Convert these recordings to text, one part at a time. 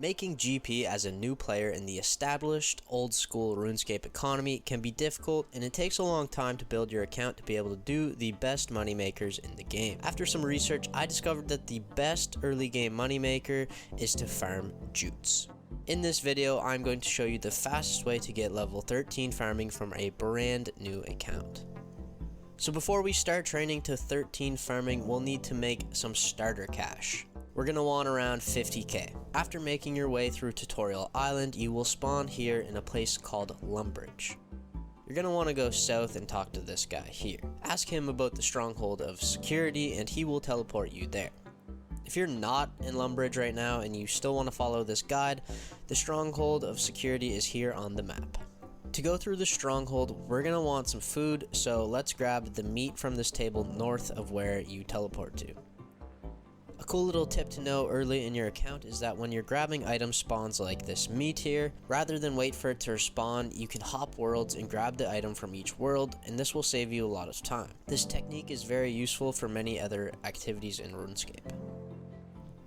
Making GP as a new player in the established, old-school RuneScape economy can be difficult, and it takes a long time to build your account to be able to do the best moneymakers in the game. After some research, I discovered that the best early game moneymaker is to farm jutes. In this video, I'm going to show you the fastest way to get level 13 farming from a brand new account. So before we start training to 13 farming, we'll need to make some starter cash. We're going to want around 50k. After making your way through Tutorial Island, you will spawn here in a place called Lumbridge. You're going to want to go south and talk to this guy here. Ask him about the stronghold of security and he will teleport you there. If you're not in Lumbridge right now and you still want to follow this guide, the stronghold of security is here on the map. To go through the stronghold, we're going to want some food, so let's grab the meat from this table north of where you teleport to. A cool little tip to know early in your account is that when you're grabbing item spawns like this meat here, rather than wait for it to respawn, you can hop worlds and grab the item from each world, and this will save you a lot of time. This technique is very useful for many other activities in RuneScape.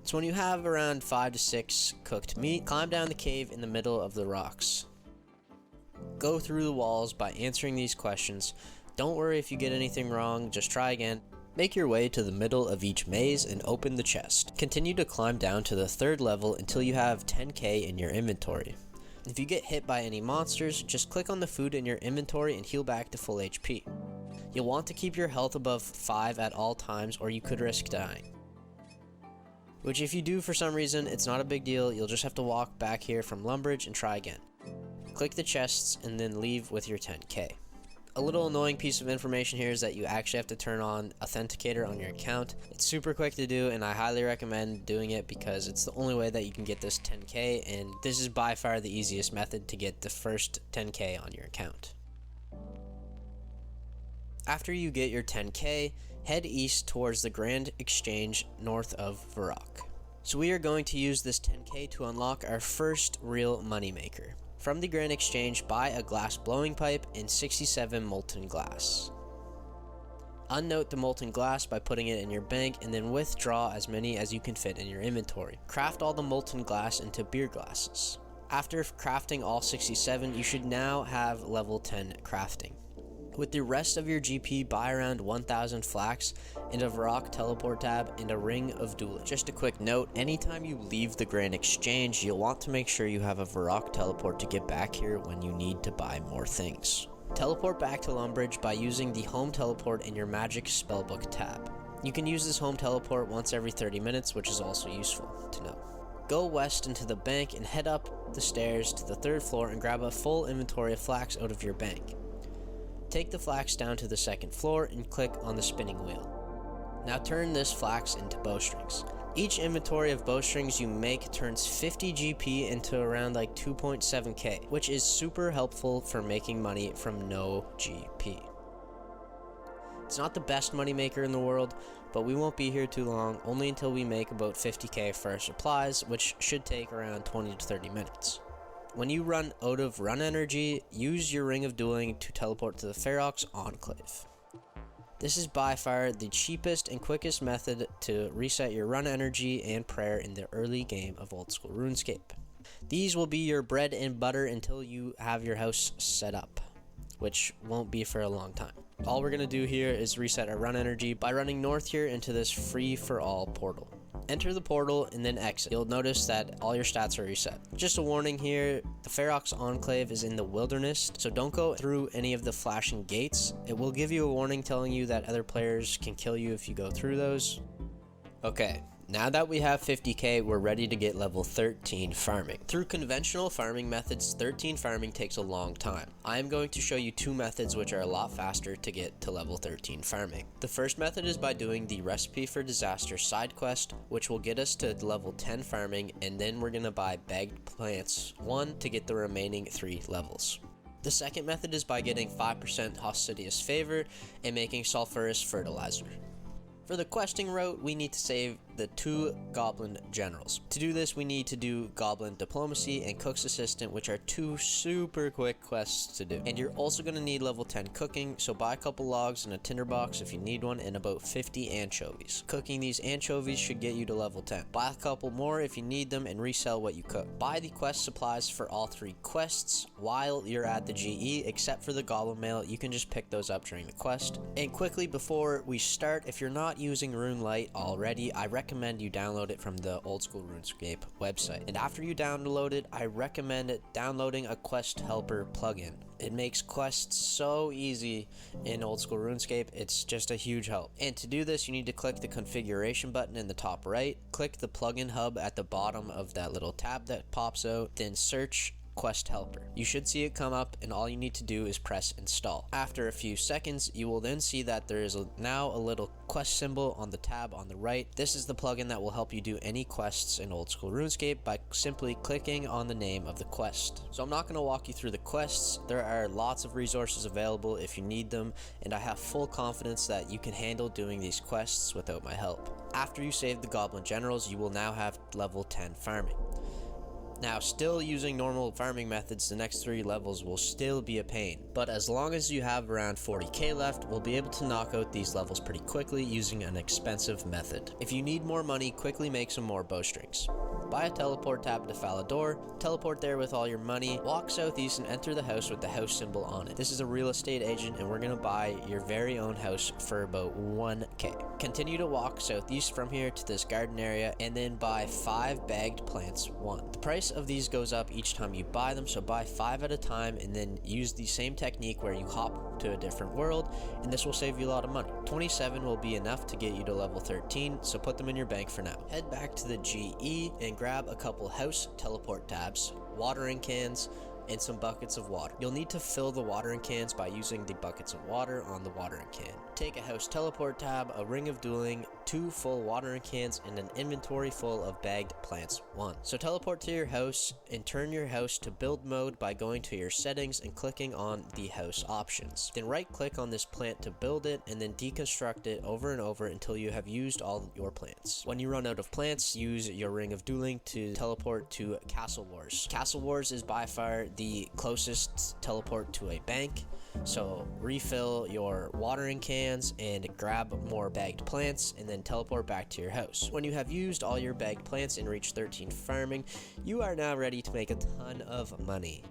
So when you have around 5 to 6 cooked meat, climb down the cave in the middle of the rocks. Go through the walls by answering these questions. Don't worry if you get anything wrong, just try again. Make your way to the middle of each maze and open the chest. Continue to climb down to the 3rd level until you have 10k in your inventory. If you get hit by any monsters, just click on the food in your inventory and heal back to full HP. You'll want to keep your health above 5 at all times or you could risk dying. Which if you do for some reason, it's not a big deal, you'll just have to walk back here from Lumbridge and try again. Click the chests and then leave with your 10k. A little annoying piece of information here is that you actually have to turn on Authenticator on your account. It's super quick to do and I highly recommend doing it because it's the only way that you can get this 10k, and this is by far the easiest method to get the first 10k on your account. After you get your 10k, head east towards the Grand Exchange north of Varrock. So we are going to use this 10k to unlock our first real moneymaker. From the Grand Exchange, buy a glass blowing pipe and 67 molten glass. Unnote the molten glass by putting it in your bank and then withdraw as many as you can fit in your inventory. Craft all the molten glass into beer glasses. After crafting all 67, you should now have level 10 crafting. With the rest of your GP, buy around 1000 flax and a Varrock teleport tab and a ring of dueling. Just a quick note, anytime you leave the Grand Exchange, you'll want to make sure you have a Varrock teleport to get back here when you need to buy more things. Teleport back to Lumbridge by using the home teleport in your magic spellbook tab. You can use this home teleport once every 30 minutes, which is also useful to know. Go west into the bank and head up the stairs to the 3rd floor and grab a full inventory of flax out of your bank. Take the flax down to the 2nd floor and click on the spinning wheel. Now turn this flax into bowstrings. Each inventory of bowstrings you make turns 50 GP into around like 2.7k, which is super helpful for making money from no GP. It's not the best moneymaker in the world, but we won't be here too long, only until we make about 50k for our supplies, which should take around 20 to 30 minutes. When you run out of run energy, use your Ring of Dueling to teleport to the Ferox Enclave. This is by far the cheapest and quickest method to reset your run energy and prayer in the early game of old school RuneScape. These will be your bread and butter until you have your house set up, which won't be for a long time. All we're going to do here is reset our run energy by running north here into this free-for-all portal. Enter the portal and then exit. You'll notice that all your stats are reset. Just a warning here, the Ferox Enclave is in the wilderness, so don't go through any of the flashing gates. It will give you a warning telling you that other players can kill you if you go through those. Okay, now that we have 50k, we're ready to get level 13 farming. Through conventional farming methods, 13 farming takes a long time. I am going to show you 2 methods which are a lot faster to get to level 13 farming. The first method is by doing the Recipe for Disaster side quest, which will get us to level 10 farming, and then we're going to buy Bagged Plants 1 to get the remaining 3 levels. The second method is by getting 5% Hosidious favour and making sulfurous fertilizer. For the questing route, we need to save the 2 goblin generals. To do this, we need to do goblin diplomacy and cook's assistant, which are 2 super quick quests to do. And you're also going to need level 10 cooking, so buy a couple logs and a tinderbox if you need one, and about 50 anchovies. Cooking these anchovies should get you to level 10. Buy a couple more if you need them and resell what you cook. Buy the quest supplies for all 3 quests while you're at the GE, except for the goblin mail. You can just pick those up during the quest. And quickly before we start, if you're not using runelite already, I recommend you download it from the Old School RuneScape website. And after you download it, I recommend downloading a quest helper plugin. It makes quests so easy in Old School RuneScape, it's just a huge help. And to do this, you need to click the configuration button in the top right, click the plugin hub at the bottom of that little tab that pops out, then search quest helper. You should see it come up, and all you need to do is press install. After a few seconds, you will then see that there is now a little quest symbol on the tab on the right. This is the plugin that will help you do any quests in Old School RuneScape by simply clicking on the name of the quest. So I'm not going to walk you through the quests. There are lots of resources available if you need them, and I have full confidence that you can handle doing these quests without my help. After you save the goblin generals, you will now have level 10 farming. Now, still using normal farming methods, the next 3 levels will still be a pain, but as long as you have around 40k left, we'll be able to knock out these levels pretty quickly using an expensive method. If you need more money, quickly make some more bowstrings. Buy a teleport tab to Falador, teleport there with all your money, walk southeast and enter the house with the house symbol on it. This is a real estate agent and we're going to buy your very own house for about 1k. Continue to walk southeast from here to this garden area and then buy 5 bagged plants 1. The price of these goes up each time you buy them, so buy 5 at a time and then use the same technique where you hop to a different world, and this will save you a lot of money. 27 will be enough to get you to level 13, so put them in your bank for now. Head back to the GE and grab a couple house teleport tabs, watering cans, and some buckets of water. You'll need to fill the watering cans by using the buckets of water on the watering can. Take a house teleport tab, a ring of dueling, 2 full watering cans, and an inventory full of bagged plants 1. So teleport to your house and turn your house to build mode by going to your settings and clicking on the house options. Then right click on this plant to build it and then deconstruct it over and over until you have used all your plants. When you run out of plants, use your ring of dueling to teleport to Castle Wars. Castle Wars is by far the closest teleport to a bank, so refill your watering cans and grab more bagged plants and then teleport back to your house. When you have used all your bagged plants and reach 13 farming, you are now ready to make a ton of money.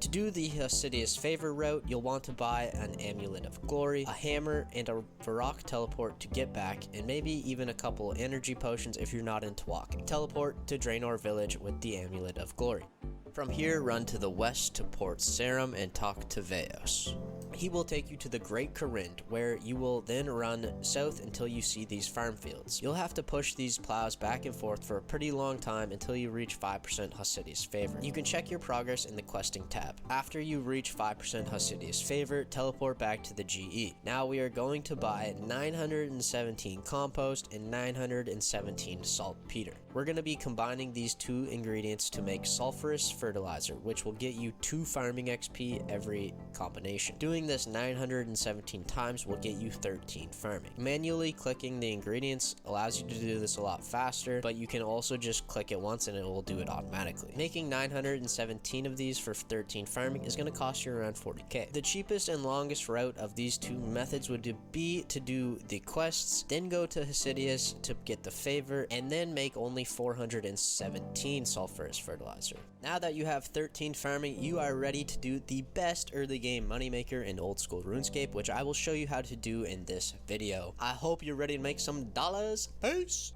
To do the Hosidious favour route, you'll want to buy an Amulet of Glory, a hammer, and a Varrock teleport to get back, and maybe even a couple energy potions if you're not into walking. Teleport to Draenor Village with the Amulet of Glory. From here, run to the west to Port Sarum and talk to Veos. He will take you to the Great Corinth, where you will then run south until you see these farm fields. You'll have to push these plows back and forth for a pretty long time until you reach 5% Hosidious Favour. You can check your progress in the questing tab. After you reach 5% Hosidious Favour, teleport back to the GE. Now we are going to buy 917 compost and 917 saltpeter. We're going to be combining these 2 ingredients to make sulfurous fertilizer, which will get you 2 farming XP every combination. Doing this 917 times will get you 13 farming. Manually clicking the ingredients allows you to do this a lot faster, but you can also just click it once and it will do it automatically. Making 917 of these for 13 farming is going to cost you around 40k. The cheapest and longest route of these 2 methods would be to do the quests, then go to Hosidious to get the favor, and then make only 417 sulfurous fertilizer. Now that you have 13 farming, you are ready to do the best early game moneymaker in Old School RuneScape, which I will show you how to do in this video. I hope you're ready to make some dollars. Peace!